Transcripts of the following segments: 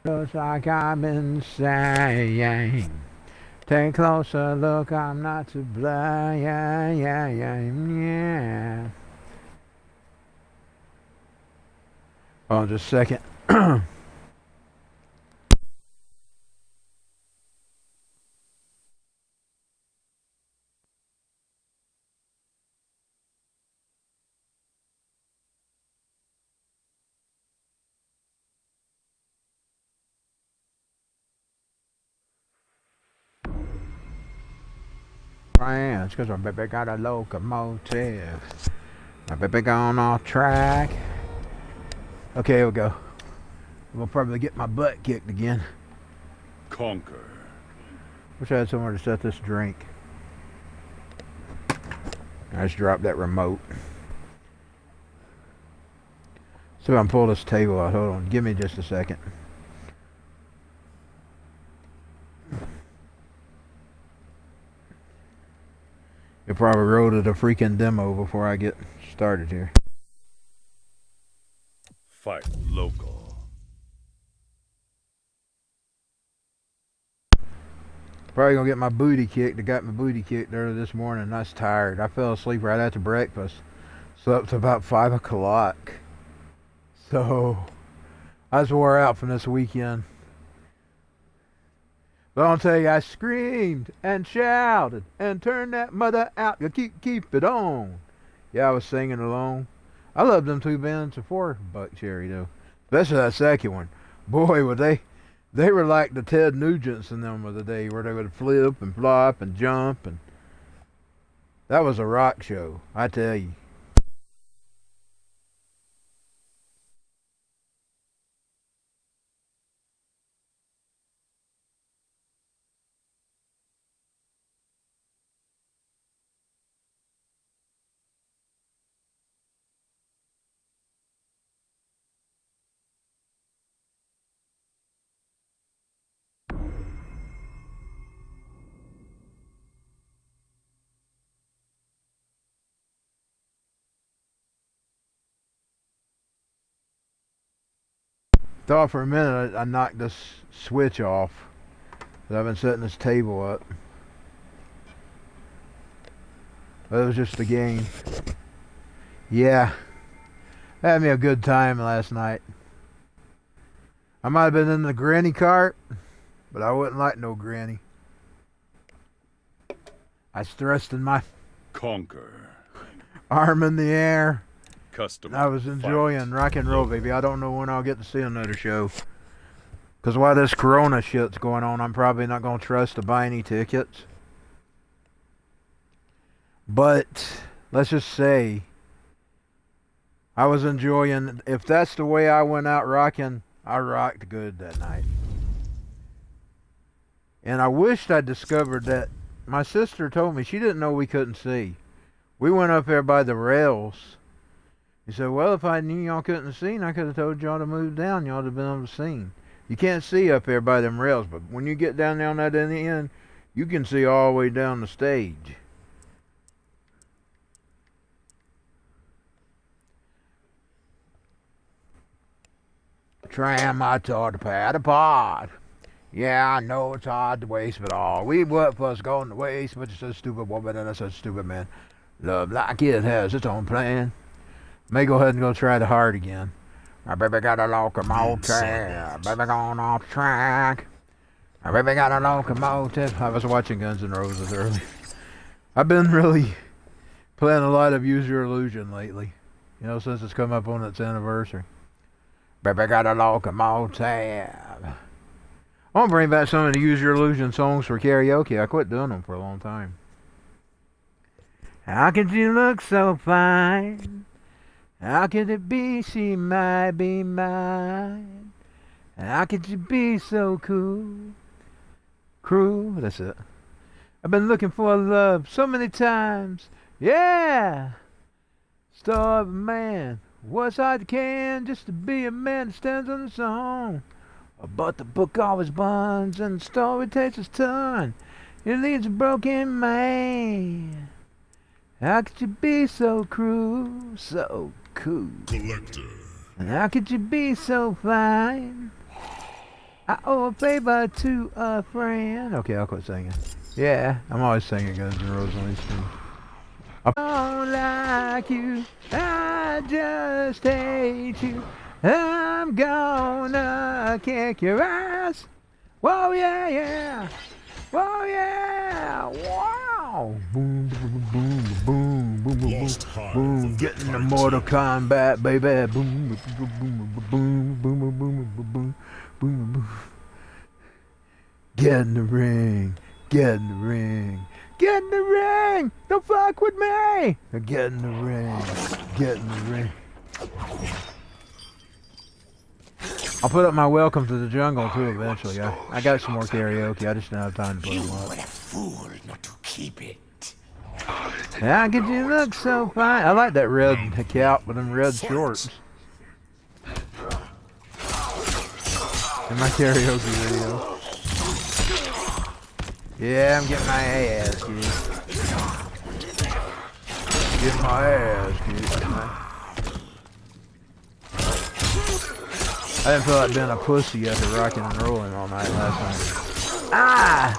Just like I've been saying. Take a closer look, I'm not to blame. Yeah. Hold on just a second. Friends, cause my baby got a locomotive. My baby gone off track. Okay, here we go. We'll probably get my butt kicked again. Conquer. Wish I had somewhere to set this drink. I just dropped that remote. See if I can pull this table out. Hold on. Give me just a second. You'll probably roll to the freaking demo before I get started here. Fight local. Probably gonna get my booty kicked. I got my booty kicked early this morning. I was tired. I fell asleep right after breakfast. Slept till about 5 o'clock. So, I was wore out from this weekend. But I'll tell you, I screamed and shouted and turned that mother out. You keep it on. Yeah, I was singing along. I love them two bands before Buck Cherry though. Especially that second one. Boy, were they were like the Ted Nugents in them of the day where they would flip and flop and jump, and that was a rock show, I tell you. Thought for a minute I knocked this switch off. I've been setting this table up. But it was just a game. Yeah. Had me a good time last night. I might have been in the granny cart, but I wouldn't like no granny. I thrust in my Conquer. arm in the air. Custom. I was enjoying rock and roll, baby. I don't know when I'll get to see another show. Because while this corona shit's going on, I'm probably not going to trust to buy any tickets. But, let's just say, I was enjoying, if that's the way I went out rocking, I rocked good that night. And I wished I'd discovered that. My sister told me she didn't know we couldn't see. We went up there by the rails. He said, well, if I knew y'all couldn't see, I could have told y'all to move down. Y'all would have been able to see. You can't see up there by them rails, but when you get down there on that end, you can see all the way down the stage. Tram, I taught to pad apart. Yeah, I know it's hard to waste, but all we work for is going to waste. But it's a stupid woman and a stupid man. Love like it has its own plan. May go ahead and go try the heart again. My baby got a locomotive. Baby gone off track. My baby got a locomotive. I was watching Guns N' Roses earlier. I've been really playing a lot of Use Your Illusion lately. You know, since it's come up on its anniversary. Baby got a locomotive. I want to bring back some of the Use Your Illusion songs for karaoke. I quit doing them for a long time. How could you look so fine? How could it be she might be mine? How could you be so cool? Cruel, that's it. I've been looking for love so many times. Yeah! Star of a man. What's I can just to be a man that stands on his own. But the book always burns and the story takes its turn. It leaves a broken man. How could you be so cruel, so cool? Collector. And how could you be so fine? I owe a favor to a friend. Okay, I'll quit singing. Yeah, I'm always singing Guns N' Roses on these things. I don't like you, I just hate you. I'm gonna kick your ass. Whoa, yeah, yeah. Whoa, yeah. Wow. Boom, boom, boom, boom, boom, boom, boom, boom. Getting the Mortal Kombat, baby. Boom, boom, boom, boom, boom, boom, boom, boom, boom, boom. Get in the ring. Get in the ring. Get in the ring. Don't fuck with me. Get in the ring. Get in the ring. I'll put up my Welcome to the Jungle too eventually. I got some more karaoke. I just don't have time to put them up. What a fool not to keep it. How could you look so fine? I like that red cap with them red shorts. In my karaoke video. Yeah, I'm getting my ass kicked. Getting my ass kicked. I didn't feel like being a pussy after rocking and rolling all night last night. Ah!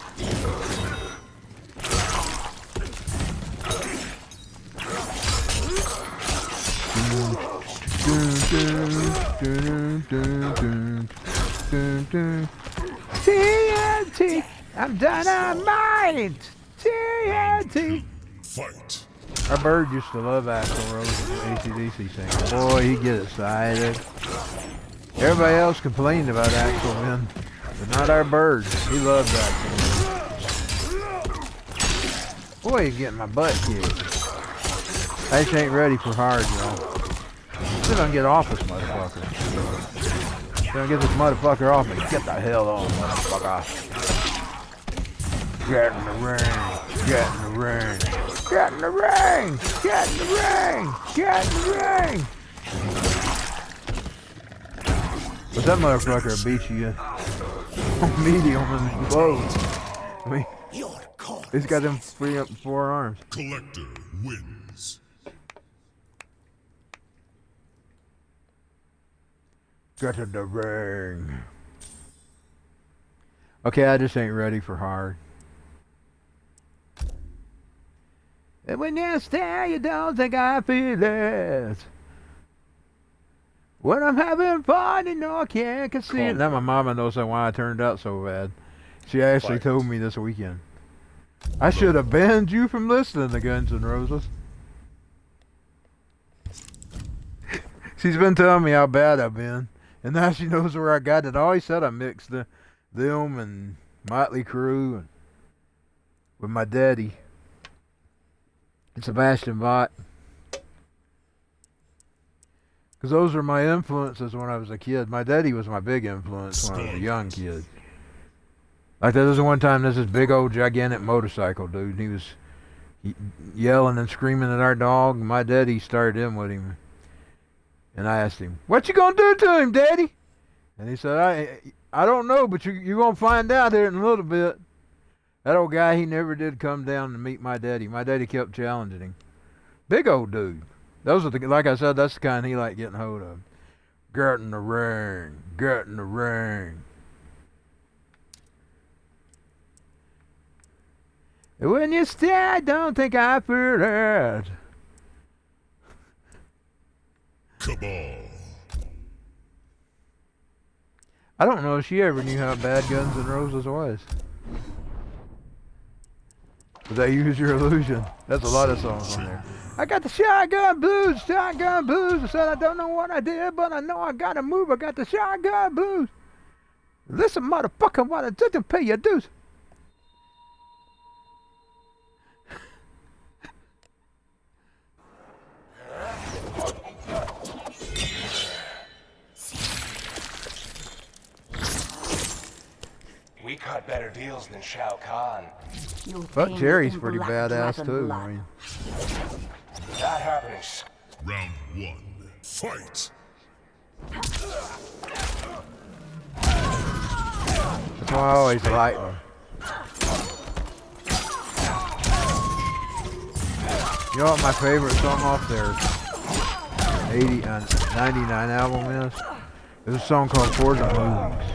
TNT! I'm dynamite! TNT! Fight. Our bird used to love Axl Rose and AC/DC singing. Boy, he get excited. Everybody else complained about Axl, man, but not our bird. He loved Axl. Boy, he's getting my butt kicked. I just ain't ready for hard, y'all. Still gonna get off this motherfucker. Gonna get this motherfucker off me. Get the hell on, motherfucker. Get in the ring. Get in the ring. Get in the ring. Get in the ring. Get in the ring. But that motherfucker beat you on medium and low. I mean, he's got them free up 4 arms. Collector wins. Get in the ring. Okay, I just ain't ready for hard. And when you stare, you don't think I feel it. When I'm having fun, you know I can't conceal. Now my mama knows why I turned out so bad. She actually told me this weekend. I should have banned you from listening to Guns N' Roses. She's been telling me how bad I've been. And now she knows where I got it. I always said I mixed them and Motley Crue and with my daddy. And Sebastian Bach. Because those were my influences when I was a kid. My daddy was my big influence when I was a young kid. Like there was one time, there's this big old gigantic motorcycle dude. He was yelling and screaming at our dog. And my daddy started in with him. And I asked him, "What you gonna do to him, Daddy?" And he said, I don't know, but you're gonna find out here in a little bit. That old guy, he never did come down to meet my daddy. My daddy kept challenging him. Big old dude. Those are the, like I said, that's the kind he liked getting hold of. Get in the ring. Get in the ring. When you stare, I don't think I feel it. Cabal. I don't know if she ever knew how bad Guns N' Roses was. But they use your illusion. That's a lot of songs on there. I got the shotgun blues, shotgun blues. I said I don't know what I did, but I know I gotta move. I got the shotgun blues. Listen, motherfucker, what I didn't pay your dues. We cut better deals than Shao Kahn. But Jerry's pretty badass too. I mean, That happening. Round 1. Fight. that's why I always like them. You know what my favorite song off their 99 album is? There's a song called For the Movies.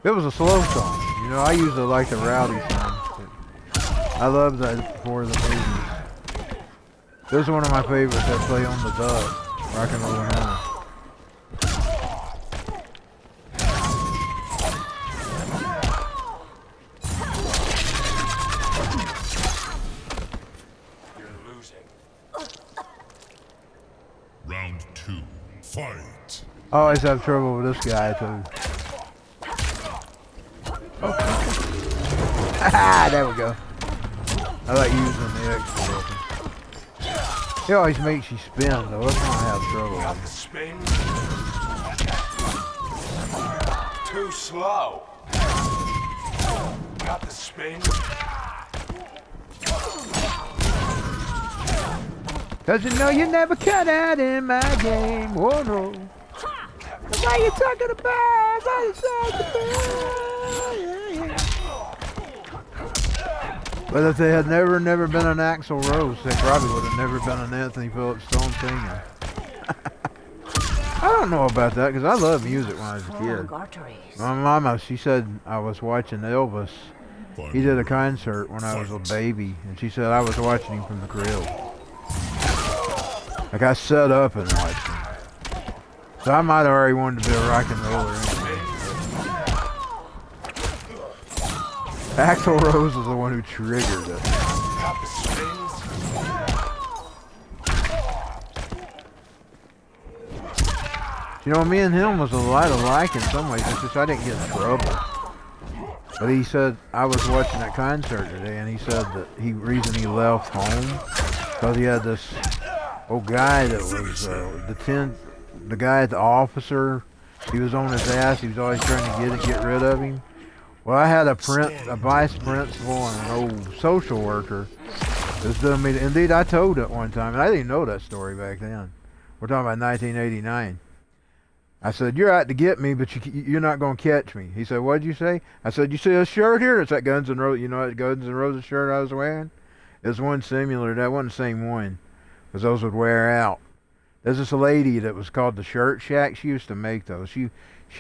It was a slow song. You know, I usually like the rowdy songs. I love that before the movies. This is one of my favorites that play on the dub. Rock and Roll Hammer. You're losing. Round 2. Fight. I always have trouble with this guy too. Ah, there we go. I like using the extra weapon. He always makes you spin though. That's why I have trouble Got with the spin. Too slow. Got the spin. Cause you know you never cut out in my game. Whoa, no. What are you talking about? What are you talking about? But if they had never been an Axl Rose, they probably would have never been an Anthony Phillips Stone singer. I don't know about that because I loved music when I was a kid. My mama, she said I was watching Elvis. He did a concert when I was a baby, and she said I was watching him from the crib. Like I sat up and watched him. So I might have already wanted to be a rock and roller anyway. Axl Rose was the one who triggered it. Got the spins. You know, me and him was a lot alike in some ways. It's just I didn't get in trouble. But he said, I was watching that concert today, and he said that reason he left home, because he had this old guy that was the guy, the officer. He was on his ass. He was always trying to get rid of him. Well, I had a vice principal and an old social worker that was doing me. Indeed, I told it one time, and I didn't know that story back then. We're talking about 1989. I said, "You're out to get me, but you're not going to catch me." He said, "What'd you say?" I said, "You see this shirt here? It's that Guns N' Roses. You know that Guns N' Roses shirt I was wearing? It's one similar. That wasn't the same one, because those would wear out. There's this lady that was called the Shirt Shack. She used to make those. She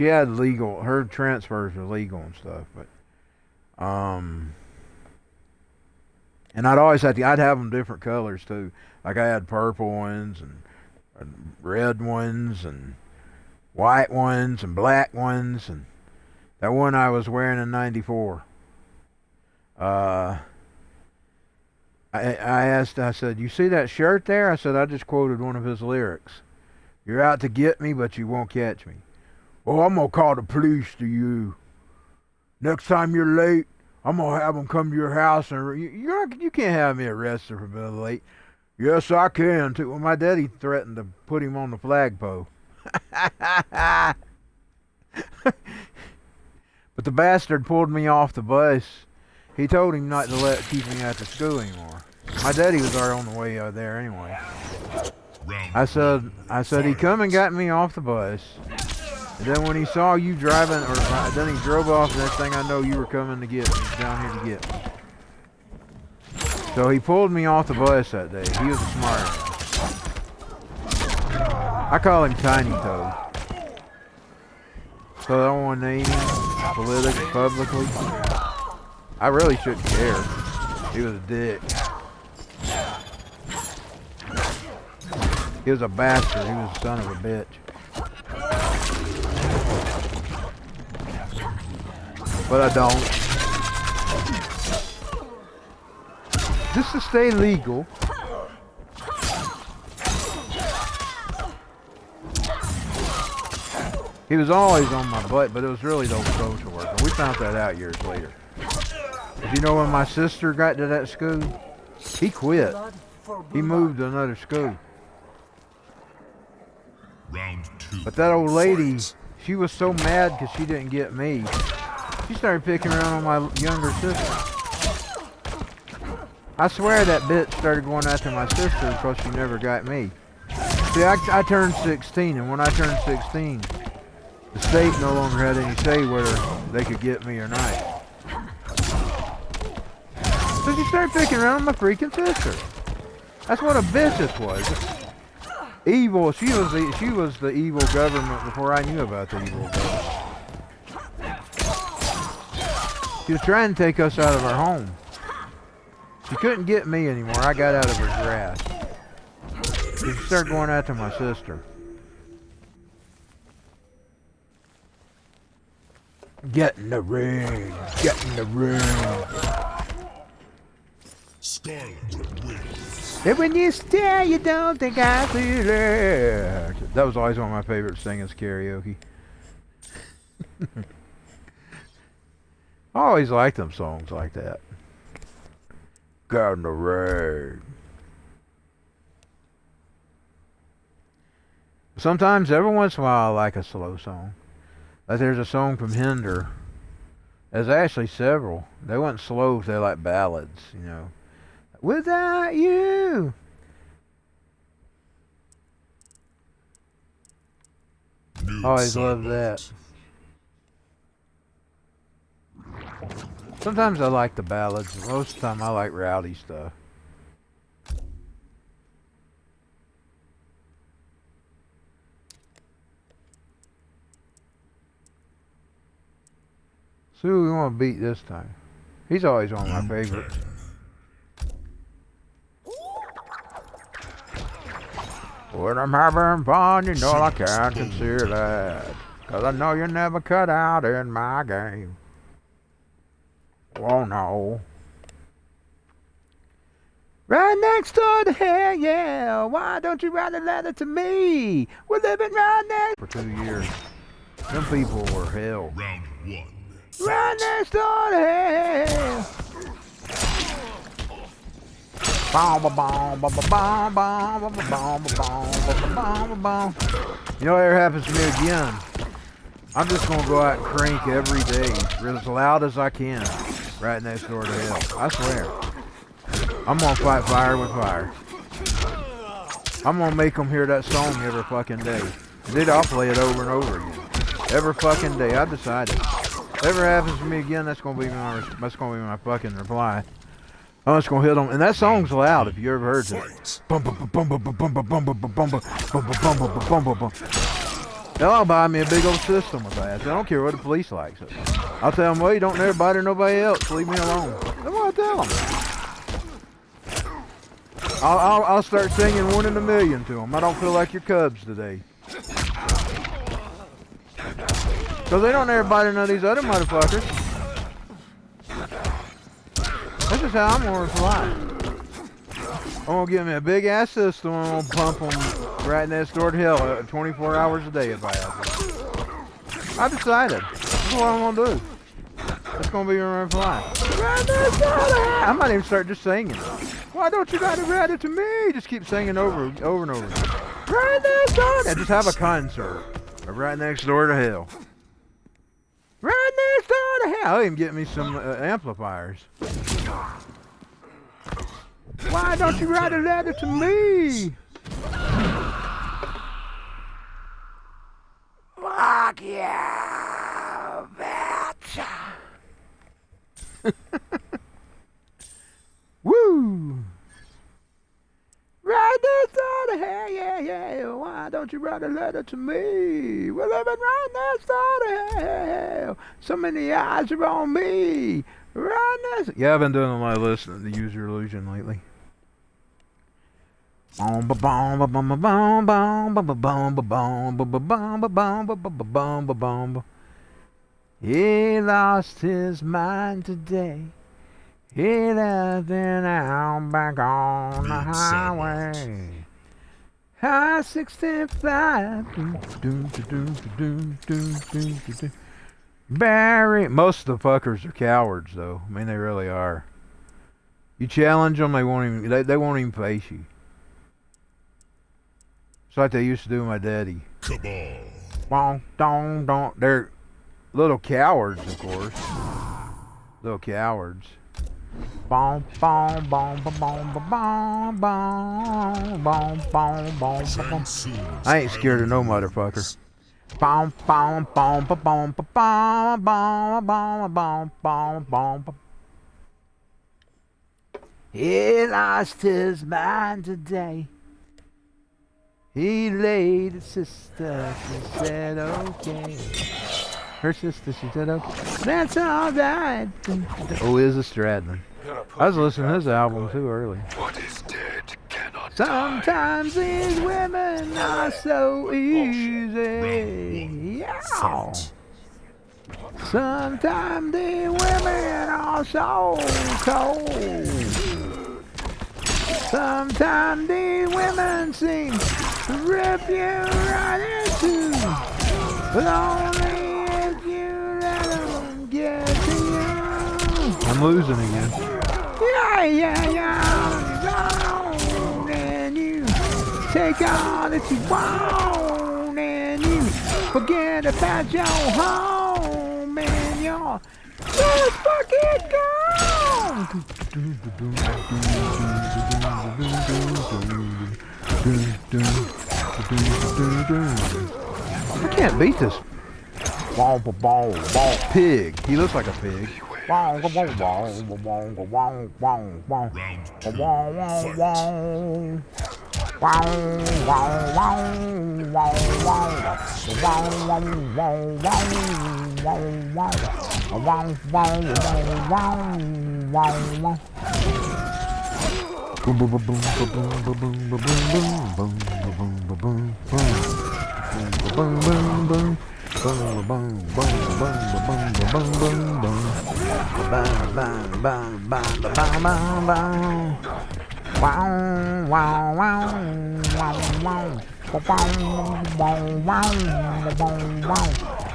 had legal. Her transfers were legal and stuff, but and I'd always I'd have them different colors too. Like I had purple ones and red ones and white ones and black ones, and that one I was wearing in '94. I asked, I said, "You see that shirt there?" I said, "I just quoted one of his lyrics. You're out to get me, but you won't catch me." "Well, I'm going to call the police to you. Next time you're late, I'm going to have them come to your house, and you can't have me arrested for being late." "Yes, I can, too." Well, my daddy threatened to put him on the flagpole. But the bastard pulled me off the bus. He told him not to keep me at the school anymore. My daddy was already on the way there anyway. I said he come and got me off the bus. And then when he saw you driving, then he drove off. Next thing I know, you were coming to get me, down here to get me. So he pulled me off the bus that day. He was a smart ass. I call him Tiny Toe. So I don't want to name him publicly. I really shouldn't care. He was a dick. He was a bastard. He was a son of a bitch. But I don't. Just to stay legal. He was always on my butt, but it was really the old social worker. We found that out years later. But you know when my sister got to that school, he quit. He moved to another school. Round 2. But that old lady, she was so mad because she didn't get me. She started picking around on my younger sister. I swear that bitch started going after my sister because she never got me. See, I turned 16, and when I turned 16, the state no longer had any say whether they could get me or not. So she started picking around on my freaking sister. That's what a bitch this was. Evil. She was the evil government before I knew about the evil government. She was trying to take us out of our home. She couldn't get me anymore. I got out of her grasp. She started going after my sister. Get in the ring. Get in the ring. Scarlet wins. And when you stare, you don't think I feel it. That was always one of my favorite singings karaoke. I always liked them songs like that. Got in the ring. Sometimes, every once in a while, I like a slow song. Like there's a song from Hinder. There's actually several. They weren't slow, they're like ballads, you know. Without you. New Always loved that. Sometimes I like the ballads. Most of the time I like rowdy stuff. So who we want to beat this time? He's always one of my favorites. When I'm having fun, you know I can't conceal that. 'Cause I know you never cut out in my game. Oh no. Right next door to hell, yeah. Why don't you write a letter to me? We're living right next. For 2 years. Them people were hell. Round 1. Right next door to hell. Bomb, bomb, bomb, bomb, bomb, bomb, bomb, bomb, bomb. You know what ever happens to me again? I'm just gonna go out and crank every day, as loud as I can, right next door to hell. I swear. I'm gonna fight fire with fire. I'm gonna make them hear that song every fucking day. And then I'll play it over and over again. Every fucking day. I decided. Ever happens to me again, that's gonna be my fucking reply. I'm just gonna hit them, and that song's loud. If you ever heard it, bum bum bum bum bum bum bum bum bum bum bum bum bum bum. They'll buy me a big old system with that. I don't care what the police likes it. I'll tell them, well, you don't never bother nobody else. Leave me alone. That's what I tell them. I'll start singing 1 in a million to them. I don't feel like your Cubs today. Because they don't ever bother none of these other motherfuckers. This is how I'm going to fly. I'm going to give me a big ass system and I'm going to pump them right next door to hell 24 hours a day if I have to. I decided. That's what I'm going to do. That's going to be where I'm flying. Right next door to hell. I might even start just singing. Why don't you got to write it to me? Just keep singing over and over. Right next door to hell. Just have a concert of right next door to hell. Right next door to hell. I'll even get me some amplifiers. Why don't you write a letter to me? Fuck yeah, bitch. Woo! Right next door to hell, yeah. Why don't you write a letter to me? We're living right next door to hell. So many eyes are on me. Right next. Yeah, I've been doing a lot of listening to Use Your Illusion lately. He lost his mind today. He left and out back on the highway. High 65. Barry. Most of the fuckers are cowards, though. I mean, they really are. You challenge them, they won't even face you. It's like they used to do with my daddy. Cabal. Don't. They're little cowards, of course. Little cowards. I ain't scared of no motherfucker. He lost his mind today. He laid his sister and said, okay. Her sister, she said, okay. That's all right. Oh, Izzy Stradlin. Gonna put I was you listening to back his for album good. too early. What is dead cannot Sometimes these women are so easy. Yeah. Fight. Sometimes these women are so cold. Sometimes these women seem to rip you right into. But only if you let them get to you. I'm losing again. Yeah. And you take all that you want. And you forget about your home. And you're just fucking gone. I can't beat this. Pig. He looks like a pig. Round two.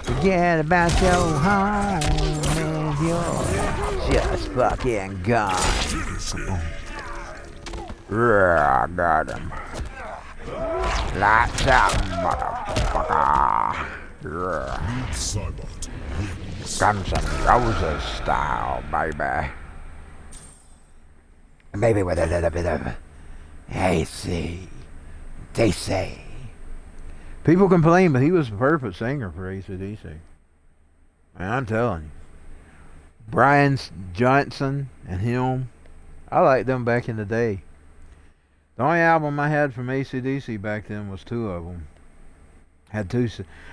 Forget about your home and you're just fucking gone. Yeah, got him. Lights out, motherfucker. Yeah. Cybot wins. Guns N' Roses style, baby. Maybe with a little bit of AC. DC. People complain, but he was the perfect singer for AC/DC. Man, I'm telling you. Brian Johnson and him, I liked them back in the day. The only album I had from AC/DC back then was two of them. I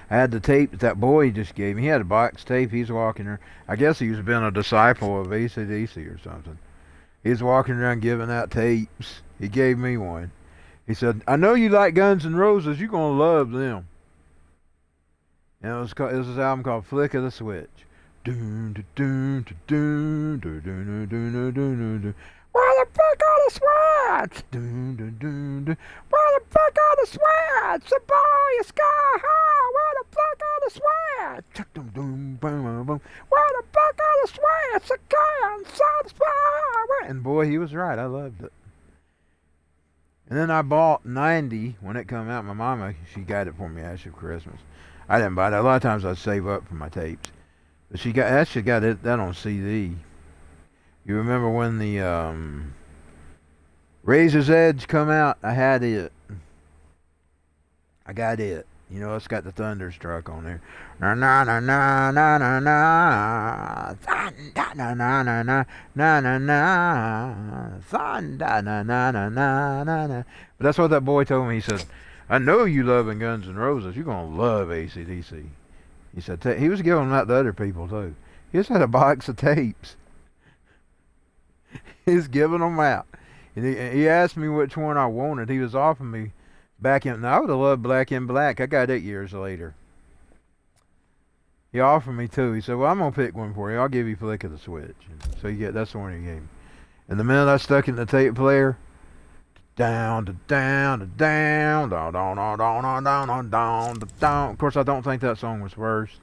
had the tape that boy just gave me. He had a box tape. He's walking around. I guess he's been a disciple of AC/DC or something. He's walking around giving out tapes. He gave me one. He said, I know you like Guns N' Roses. You're going to love them. And it was this album called Flick of the Switch. Where the fuck are the swats? Where the fuck are the swats? The boy is sky high. Where the fuck are the swats? Where the fuck are the swats? The guy inside the spy. And boy, he was right. I loved it. And then I bought 90 when it come out. My mama, she got it for me after Christmas. I didn't buy it. A lot of times I'd save up for my tapes. But she got it that on CD. You remember when the Razor's Edge come out? I had it. I got it. You know, it's got the Thunderstruck on there. Na na na na na na na. Thunder na na na na na na na. Thunder na na na na na na. But that's what that boy told me. He said, I know you loving Guns N' Roses. You're gonna love AC/DC. He said he was giving them out to other people too. He just had a box of tapes. He's giving them out. And he asked me which one I wanted. He was offering me Back in. Now I would have loved Black in Black. I got it years later. He offered me two. He said, "Well, I'm gonna pick one for you. I'll give you Flick of the Switch." So that's the one he gave me. And the minute I stuck it in the tape player, down to down to down, down down down down down down down. Of course, I don't think that song was first.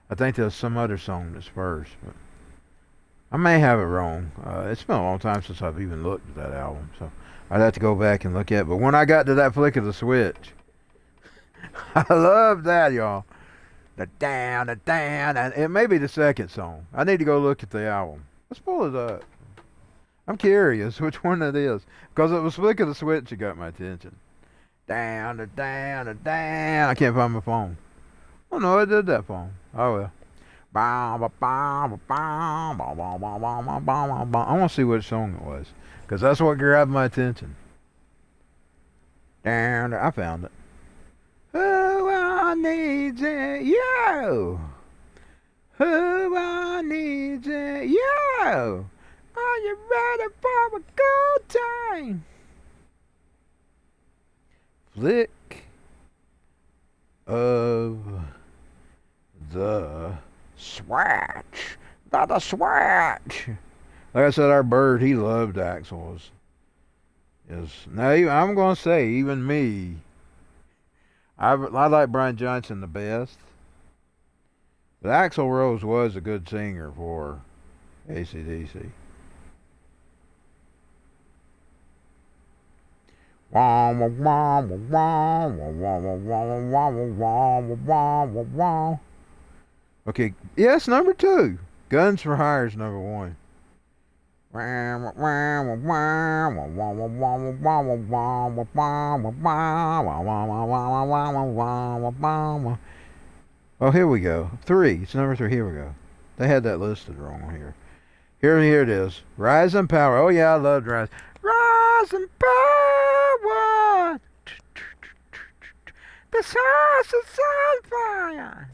I think there's some other song that's first, but I may have it wrong. It's been a long time since I've even looked at that album, so I'd have to go back and look at it. But when I got to that Flick of the Switch, I love that, y'all. The down, and it may be the second song. I need to go look at the album. Let's pull it up. I'm curious which one it is, because it was Flick of the Switch that got my attention. Down, down. I can't find my phone. Oh no, I did that phone. Oh well. I want to see which song it was, because that's what grabbed my attention. Down, I found it. Oh, I need you. Who I need it? Yo! Are you ready for a good time? Flick of the swatch. Not the swatch. Like I said, our bird, he loved Axel's. Now I'm gonna say, even me, I like Brian Johnson the best. But Axl Rose was a good singer for AC/DC. Okay, yes, number 2. Guns for Hire is number 1. Oh, here we go. 3. It's number 3. Here we go. They had that listed wrong here. Here it is. Rise and Power. Oh, yeah, I loved Rise. Rise and Power. This house is on fire.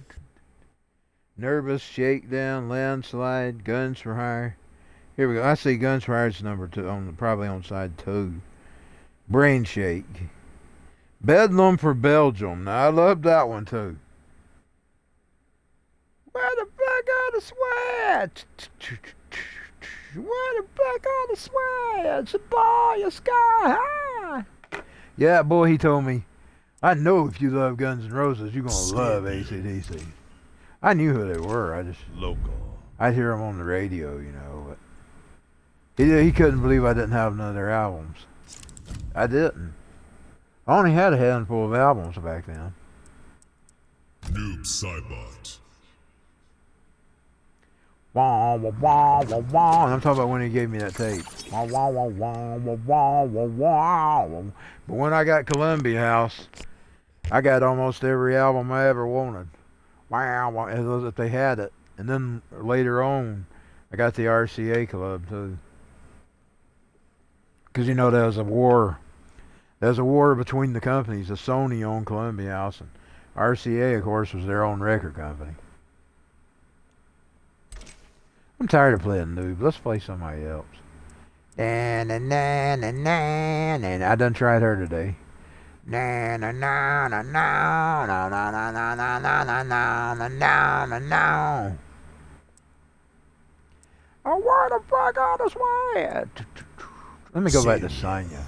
Nervous Shakedown, Landslide, Guns for Hire. Here we go. I see Guns for Hire is number 2, probably on side 2. Brain Shake. Bedlam for Belgium. Now, I love that one, too. Where the fuck are the sweats? Where the fuck are the sweats? Boy, you're sky high. Yeah, boy, he told me, I know if you love Guns N' Roses, you're going to love AC/DC. I knew who they were. I'd hear them on the radio, you know. But he couldn't believe I didn't have none of their albums. I didn't. I only had a handful of albums back then. Noob Saibot. And I'm talking about when he gave me that tape. But when I got Columbia House, I got almost every album I ever wanted. If they had it. And then later on, I got the RCA Club too. Because you know there was a war. There was a war between the companies. The Sony owned Columbia House, and RCA, of course, was their own record company. I'm tired of playing Noob. Let's play somebody else. And I done tried her today. I want to fuck out the sweat. Let me go back to Sonya.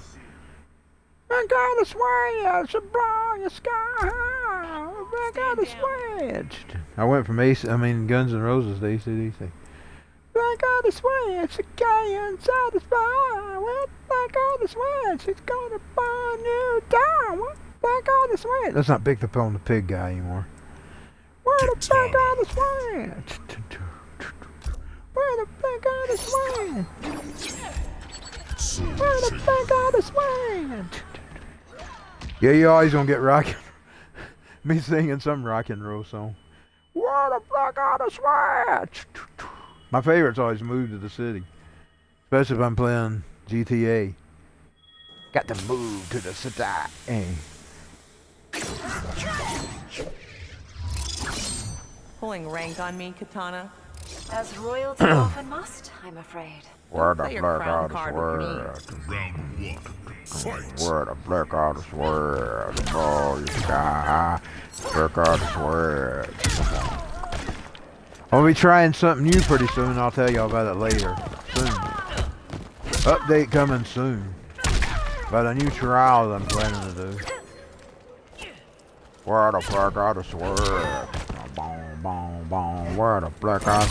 I got a sweat, so blow your sky high. I got a sweat. I went from Guns N' Roses to AC/DC. I got a sweat, a guy inside the spine. I got a sweat, it's gonna burn you down. I got a sweat. Let's not pick up on the pig guy anymore. Where the fuck are the sweat? Where the fuck are the sweat? Where the fuck are the sweat? Yeah, you always gonna get rockin'. Me singing some rock and roll song. Where the fuck are the sweat? My favorite's always Move to the City. Especially if I'm playing GTA. Got to move to the city. Hey. Pulling rank on me, Katana? As royalty often must, I'm afraid. Where the Play your black crown out card of with me. Round 1. Fight. Where the black out of swear. The ball you sky. Black out of swear. I'll be trying something new pretty soon. I'll tell y'all about it later. Soon. Update coming soon. About a new trial that I'm planning to do. Where the black out of swear. Boom, boom, boom. Where the black out.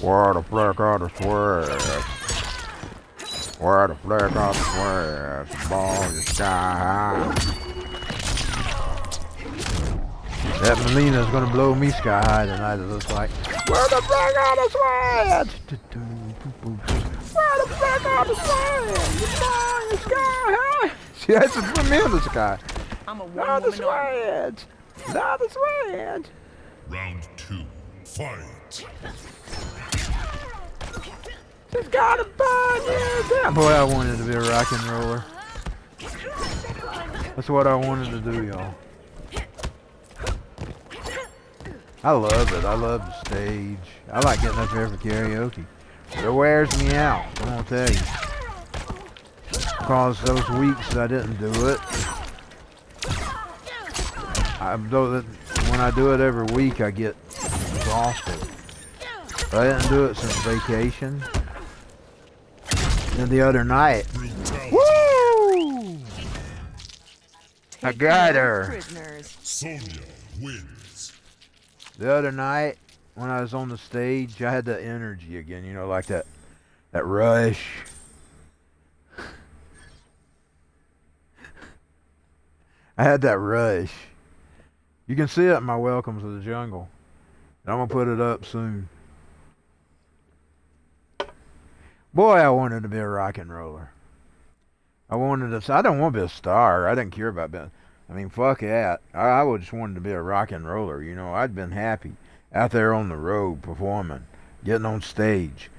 Where the black out of swear. Where the black out of swear. Ball your sky high. That Melina's gonna blow me sky high tonight, it looks like. Where the black out of sweat? Where the black out of sweat? You blow your sky high. See, that's to put me in the sky. I'm a Not the one-woman army. sweat. Not the sweat. Round 2. Fight. She's gotta burn you down. Boy, I wanted to be a rock and roller. That's what I wanted to do, y'all. I love it. I love the stage. I like getting up there for karaoke. But it wears me out, I'm gonna tell you. Because those weeks I didn't do it, when I do it every week, I get exhausted. But I didn't do it since vacation. And the other night, woo! I got her. Prisoners. Sonya wins. The other night, when I was on the stage, I had that energy again, you know, like that rush. I had that rush. You can see it in my Welcome to the Jungle. And I'm going to put it up soon. Boy, I wanted to be a rock and roller. I don't want to be a star. I didn't care about being, I mean, fuck that. I just wanted to be a rock and roller. You know, I'd been happy out there on the road performing, getting on stage.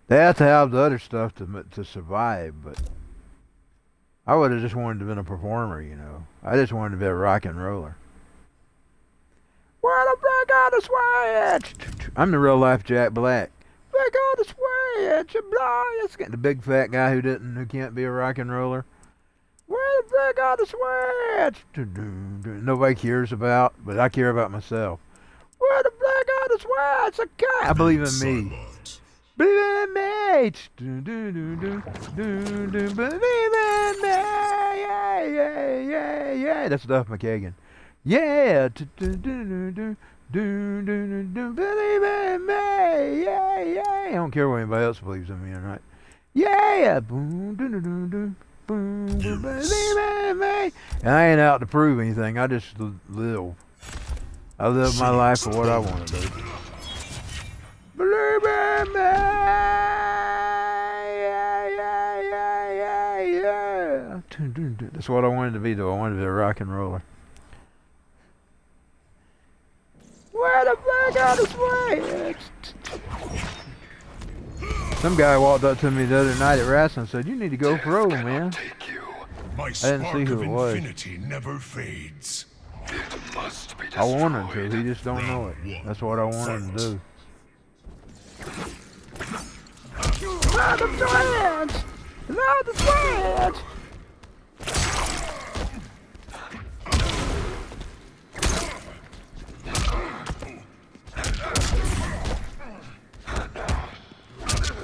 They have to have the other stuff to survive, but I would have just wanted to be a performer, you know. I just wanted to be a rock and roller. Where the fuck out the switch? I'm the real life Jack Black. Fuck out the switch, the big fat guy who can't be a rock and roller. Where the fuck out the switch? Nobody cares about, but I care about myself. Where the fuck out the switch? I believe in me. Believe in me. Believe in me. Yeah. That's Duff McKagan. Yeah. Believe in me. Yeah. I don't care what anybody else believes in me or not. Yeah. Believe in me. And I ain't out to prove anything. I just live. I live my life for what I want to do. Believe in me. Yeah. That's what I wanted to be, though. I wanted to be a rock and roller. Where the fuck out the switch? Some guy walked up to me the other night at wrestling and said, "You need to go pro, man." My I didn't see who it was. infinity never fades. It must be I want him destroyed. to. He just don't know it. That's what I want him to do. Not the switch! Not the switch!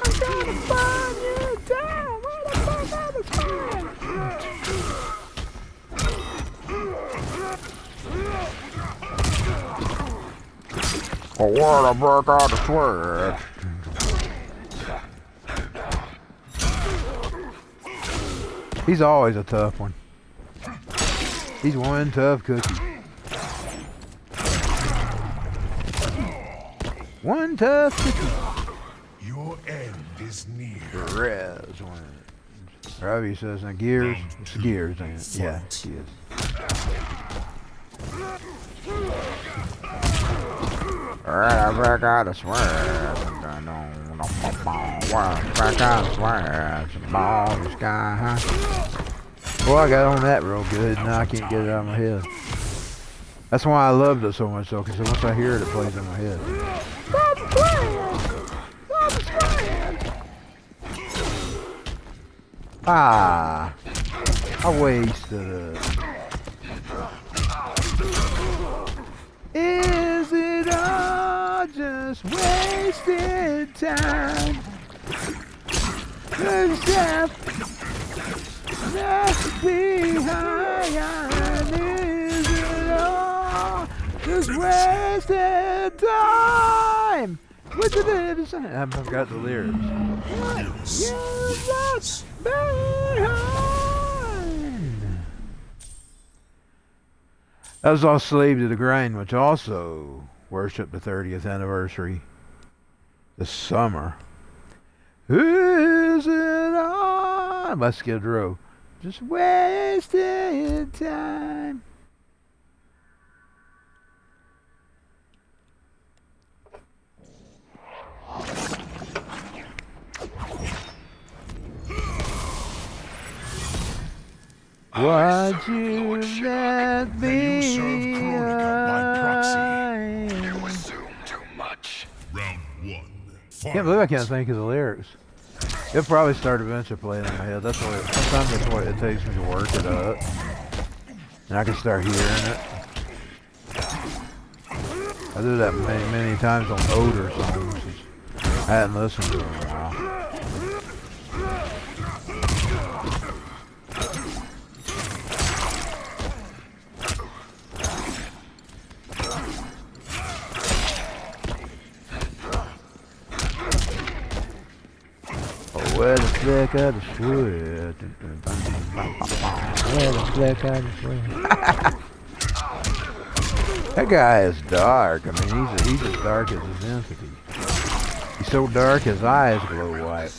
I'm gonna burn you down! Where the fuck are the switch? Oh, where the fuck are the switch? He's always a tough one. He's one tough cookie. One tough cookie. Your end is near. Res one. Robbie says, now gears. It's gears, ain't it? Yeah, it is. Alright, I back out of swear. Back out of swear. Ball the sky high. Boy, I got on that real good. Now I can't get it out of my head. That's why I loved it so much, though, because once I hear it, it plays in my head. Ah, I wasted it. Is it all just wasted time? Good stuff left behind. Is it all just wasted time? What the lyrics? I forgot the lyrics. Yes, behind. That was all Slave to the Grind, which also worshiped the 30th anniversary this summer. Is it all by Skid Row? Just wasting time. Would you let me Can't believe I can't think of the lyrics. It'll probably start eventually playing in my head. That's what. Sometimes that's what it takes me to work it up, and I can start hearing it. I do that many times on older songs. I hadn't listened to them in a while. Where the fleck of the sweat? Where the fleck of the sweat? That guy is dark. I mean, he's as dark as his entity. He's so dark his eyes glow white.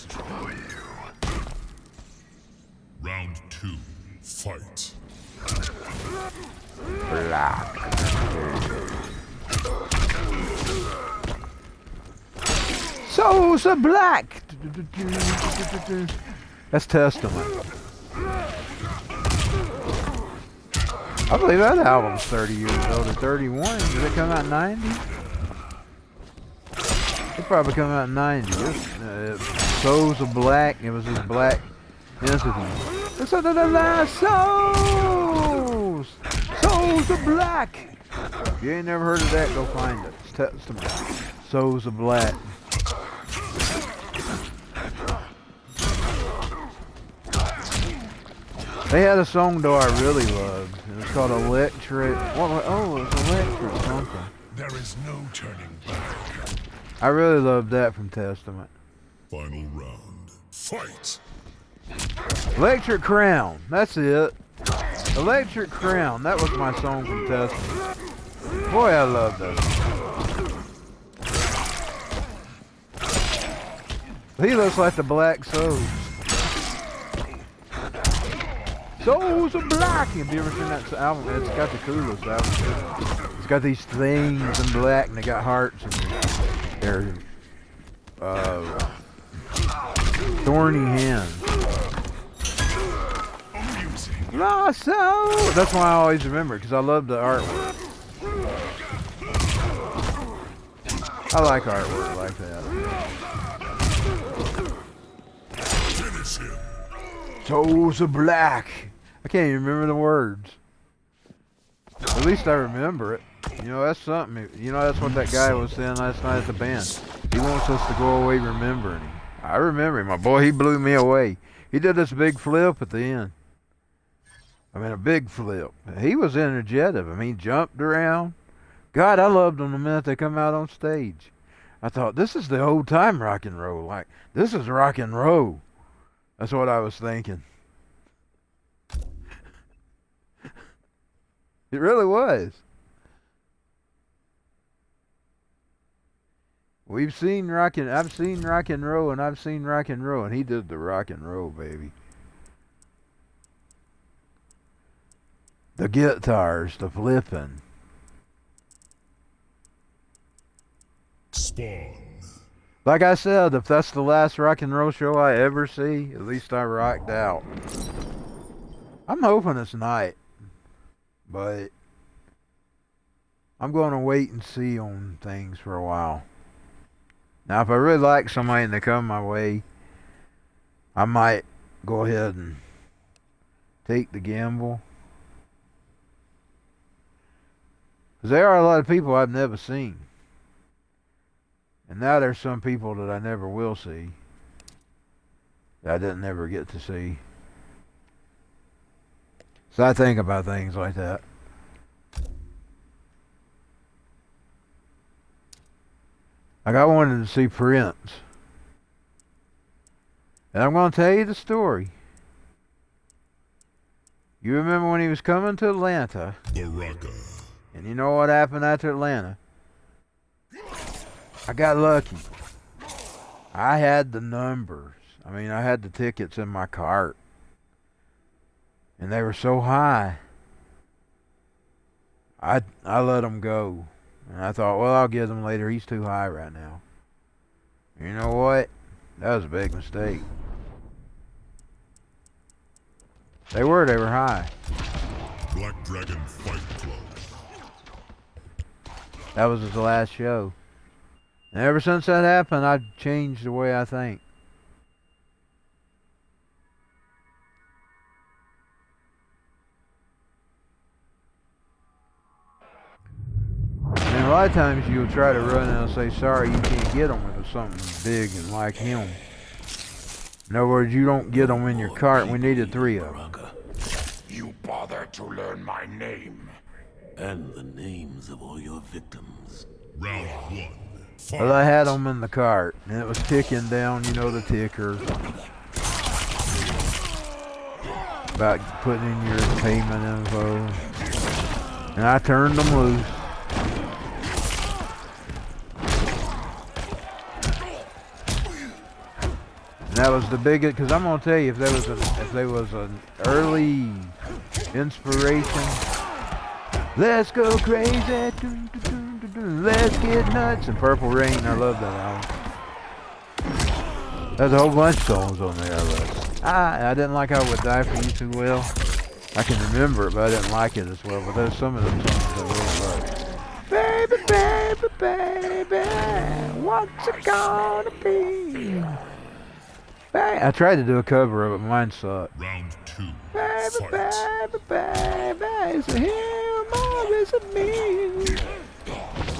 Round 2, fight. Black. So black. That's Testament. I believe that album's 30 years old or 31. Did it come out in 90? It probably come out in 90. Souls of Black. It was his black entity. It's under the last souls. Souls of Black. If you ain't never heard of that, go find it. It's Testament. Souls of Black. They had a song though I really loved. It was called Electric. Oh, it was Electric something. There is no turning back. I really loved that from Testament. Final round. Fight. Electric Crown. That's it. Electric Crown. That was my song from Testament. Boy, I love that song. He looks like the Black Souls. Souls of Black. Have you ever seen that album? It's got the coolest album. It's got these things in black and they got hearts and they're thorny hands. Lost soul. That's why I always remember it because I love the artwork. I like artwork like that. Finish him. Souls of Black. I can't even remember the words. At least I remember it. You know, that's something. You know, that's what that guy was saying last night at the band. He wants us to go away remembering him. I remember him. My boy, he blew me away. He did this big flip at the end. I mean, a big flip. He was energetic. I mean, he jumped around. God, I loved them the minute they come out on stage. I thought, this is the old time rock and roll. Like, this is rock and roll. That's what I was thinking. It really was. I've seen rock and roll, and I've seen rock and roll, and he did the rock and roll, baby. The guitars, the flipping. Spawn. Like I said, if that's the last rock and roll show I ever see, at least I rocked out. I'm hoping it's not, but I'm going to wait and see on things for a while. Now, if I really like somebody and they come my way, I might go ahead and take the gamble. Because there are a lot of people I've never seen. And now there's some people that I never will see. That I didn't ever get to see. So I think about things like that. Like I wanted to see Prince. And I'm going to tell you the story. You remember when he was coming to Atlanta? Baraka. And you know what happened after Atlanta? I got lucky. I had the numbers. I mean, I had the tickets in my cart. And they were so high. I let them go. And I thought, well, I'll get them later. He's too high right now. You know what? That was a big mistake. They were high. Black Dragon Fight Club. That was his last show. Ever since that happened, I've changed the way I think. And a lot of times you'll try to run and say, sorry, you can't get them if it's something big and like him. In other words, you don't get them in your cart. We needed 3 of them. You bother to learn my name. And the names of all your victims. Round 1. Fight. Well, I had them in the cart, and it was ticking down, you know, the ticker. About putting in your payment info. And I turned them loose. And that was the biggest, because I'm going to tell you, if there was an early inspiration, let's go crazy, let's get nuts, and Purple Rain, I love that album. There's a whole bunch of songs on there I love. I didn't like I Would Die For You too well. I can remember it, but I didn't like it as well, but there's some of them songs I really love. Baby, baby, baby, what's it gonna be? I tried to do a cover of it, but mine sucked. Round 2. Baby, Fight. baby, baby, is it him or is it me?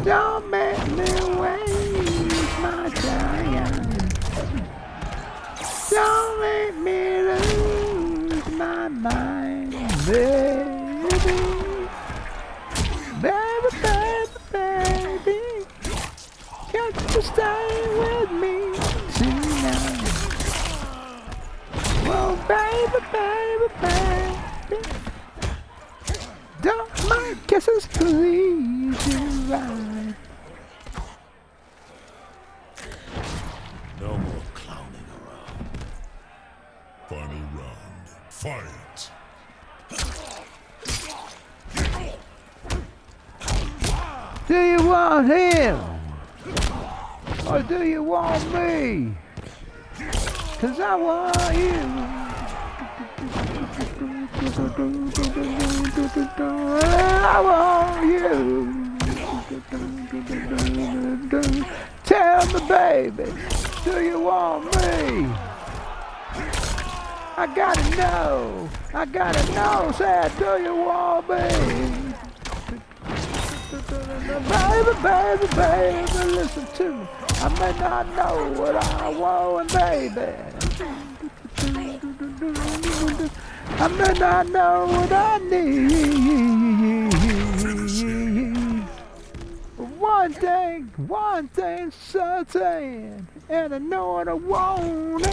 Don't make me waste my time. Don't make me lose my mind, baby. Baby, baby, baby, got to stay with me tonight. Well, baby, baby, baby, don't my kisses please you right. No more clowning around. Final round. Fight. Do you want him? Or do you want me? 'Cause I want you. I want you. Tell me, baby, do you want me? I gotta know, say, do you want me? Baby, baby, baby, listen to me. I may not know what I want, baby. I may not know what I need. One thing certain, and I know what I want,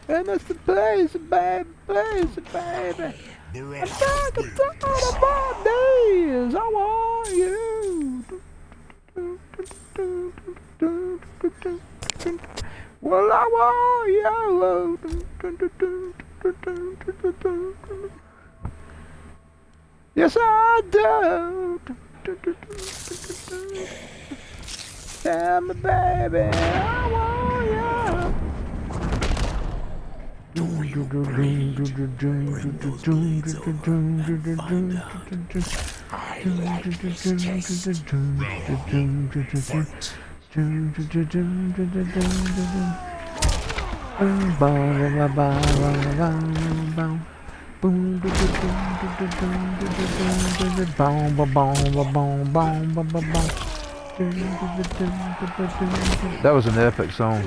and it's the place, baby, baby. I'm talking about this. I want you. Well, I want you. Yes, I do. Tell me, baby, I want you. Bring those blades over and find out. I like this taste. Fight. That was an epic song.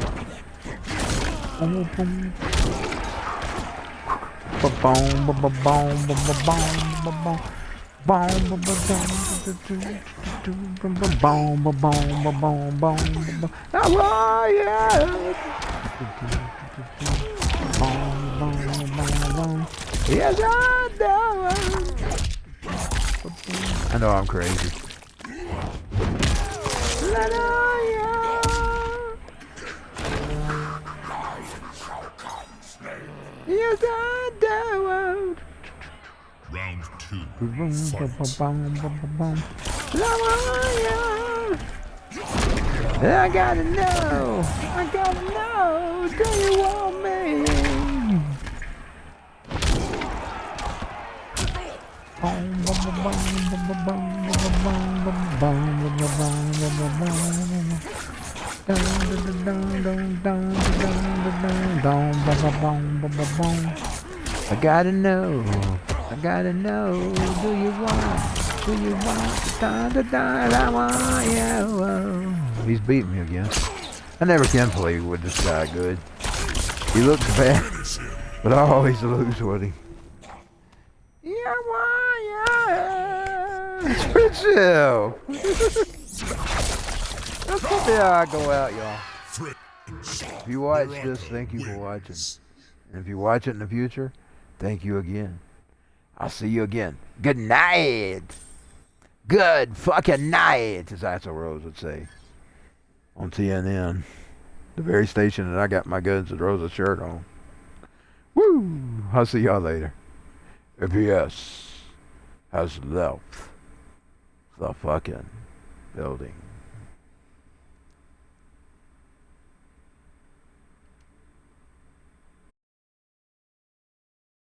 Yes, I know I'm crazy. Yes, I do. Round 2. I gotta know, do you want me? I gotta know, do you want the time I want you? He's beating me again. I never can play with this guy good. He looks bad, but I always lose with him. Yeah, it's pretty chill. That's probably how I go out, y'all. If you watch this, thank you for watching. And if you watch it in the future, thank you again. I'll see you again. Good night. Good fucking night, as Axl Rose would say. On TNN. The very station that I got my Guns N' Roses shirt on. Woo! I'll see y'all later. FPS has left the fucking building.